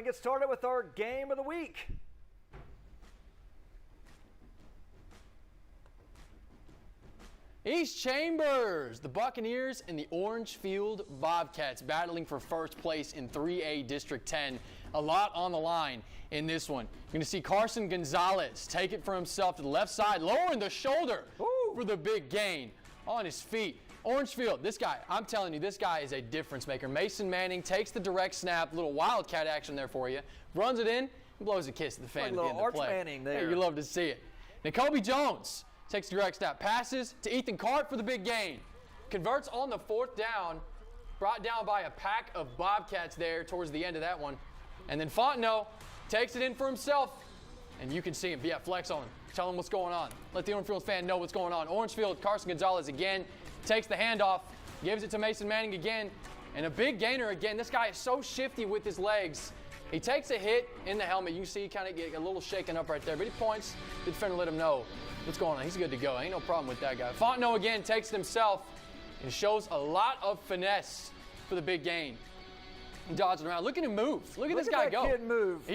and get started with our game of the week. East Chambers, the Buccaneers and the Orangefield Bobcats battling for first place in 3A District 10. A lot on the line in this one. You're going to see Carson Gonzalez take it for himself to the left side, lowering the shoulder for the big gain on his feet. Orangefield, this guy, I'm telling you, this guy is a difference maker. Mason Manning takes the direct snap, little wildcat action there for you, runs it in, and blows a kiss to the fan at the end of the play. Manning there. Hey, you love to see it. Nakobe Jones takes the direct snap, passes to Ethan Cart for the big gain. Converts on the fourth down, brought down by a pack of Bobcats there towards the end of that one. And then Fontenot takes it in for himself, and you can see him. Yeah, flex on him. Tell him what's going on. Let the Orangefield fan know what's going on. Orangefield, Carson Gonzalez again, takes the handoff, gives it to Mason Manning again, and a big gainer again. This guy is so shifty with his legs. He takes a hit in the helmet. You can see he kind of get a little shaken up right there, but he points. The defender let him know what's going on. He's good to go. Ain't no problem with that guy. Fontenot again takes it himself and shows a lot of finesse for the big gain. Dodging around. Look at him move. Look at this guy go. Kid move.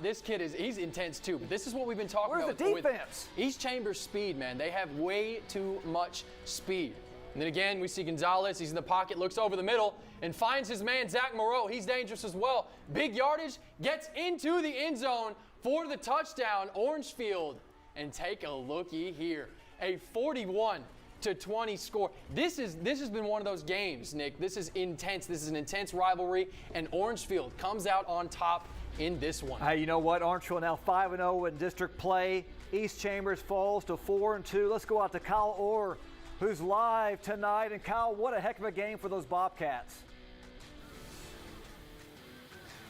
This kid he's intense too. But this is what we've been talking about. Where's the defense? With East Chambers speed, man. They have way too much speed. And then again, we see Gonzalez. He's in the pocket, looks over the middle, and finds his man, Zach Moreau. He's dangerous as well. Big yardage, gets into the end zone for the touchdown, Orangefield. And take a looky here. A 41-20 score. This has been one of those games, Nick. This is intense. This is an intense rivalry, and Orangefield comes out on top in this one. Hey, you know what? Orangefield now 5-0 in district play. East Chambers falls to 4-2. Let's go out to Kyle Orr, who's live tonight. And Kyle, what a heck of a game for those Bobcats.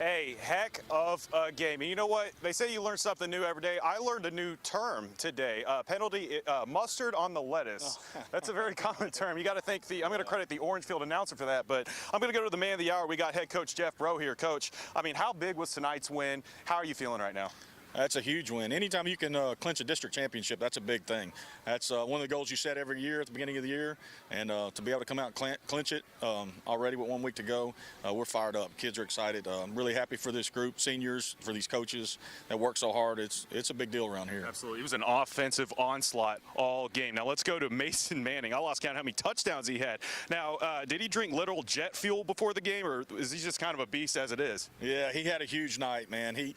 A heck of a game. And you know what? They say you learn something new every day. I learned a new term today. Penalty, mustard on the lettuce. That's a very common term. You got to thank I'm going to credit the Orangefield announcer for that, but I'm going to go to the man of the hour. We got head coach Jeff Bro here. Coach, I mean, how big was tonight's win? How are you feeling right now? That's a huge win. Anytime you can clinch a district championship, that's a big thing. That's one of the goals you set every year at the beginning of the year, and to be able to come out and clinch it already with 1 week to go, we're fired up. Kids are excited. I'm really happy for this group, seniors, for these coaches that work so hard. It's a big deal around here. Absolutely. It was an offensive onslaught all game. Now let's go to Mason Manning. I lost count how many touchdowns he had. Now, did he drink literal jet fuel before the game, or is he just kind of a beast as it is? Yeah, he had a huge night, man.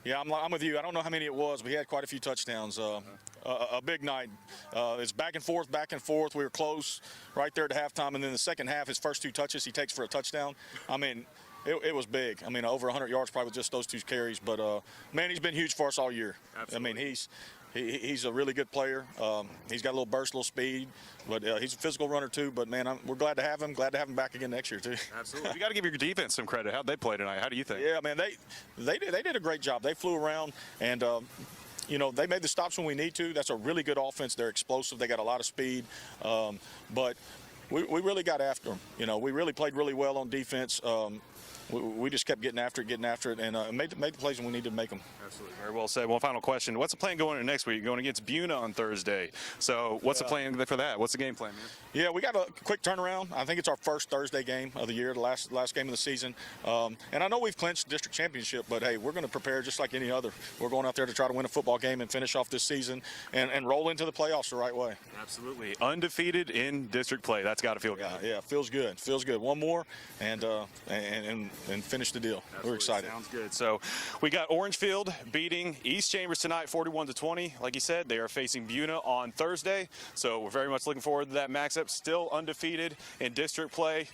Yeah, I'm with you. I don't know how many it was, but he had quite a few touchdowns. A big night. It's back and forth, back and forth. We were close right there at halftime, and then the second half, his first 2 touches he takes for a touchdown. I mean, it was big. I mean, over 100 yards probably with just those 2 carries. But, man, he's been huge for us all year. Absolutely. I mean, he's a really good player. He's got a little burst, a little speed, but he's a physical runner too. But, man, we're glad to have him. Glad to have him back again next year too. Absolutely. You got to give your defense some credit. How'd they play tonight? How do you think? Yeah, man, they did a great job. They flew around and they made the stops when we need to. That's a really good offense. They're explosive. They got a lot of speed. But we really got after them. We really played really well on defense. We just kept getting after it, and made the plays when we needed to make them. Absolutely. Very well said. One final question. What's the plan going into next week? You're going against Buna on Thursday. So what's the plan for that? What's the game plan, man? Yeah, we got a quick turnaround. I think it's our first Thursday game of the year, the last game of the season. And I know we've clinched the district championship, but, hey, we're going to prepare just like any other. We're going out there to try to win a football game and finish off this season and roll into the playoffs the right way. Absolutely. Undefeated in district play. That's got to feel good. Yeah, feels good. Feels good. One more and finish the deal. Absolutely. We're excited. Sounds good. So we got Orangefield beating East Chambers tonight 41-20. Like you said, they are facing Buna on Thursday. So we're very much looking forward to that matchup. Still undefeated in district play.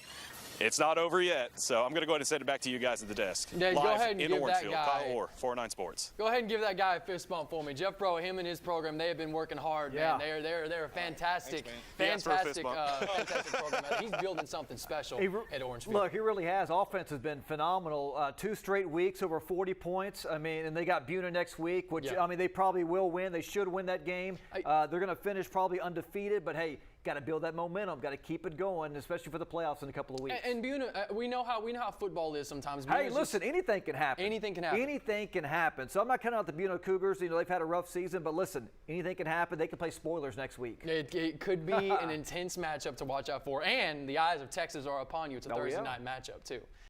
It's not over yet, so I'm going to go ahead and send it back to you guys at the desk. Yeah, live go ahead and in give that Orangefield. guy, Kyle Orr, 49 Sports. Go ahead and give that guy a fist bump for me. Jeff Bro, him and his program, they have been working hard, man. They're a fantastic, fantastic program. He's building something special at Orangefield. Look, he really has. Offense has been phenomenal. 2 straight weeks over 40 points. I mean, and they got Buna next week, which I mean, they probably will win. They should win that game. They're going to finish probably undefeated, but hey, got to build that momentum. Got to keep it going, especially for the playoffs in a couple of weeks. And Buna, we know how football is sometimes. Hey, listen, anything can happen. Anything can happen. Anything can happen. So I'm not counting out the Buna Cougars. They've had a rough season, but listen, anything can happen. They can play spoilers next week. It could be an intense matchup to watch out for, and the eyes of Texas are upon you. It's a Thursday night matchup too.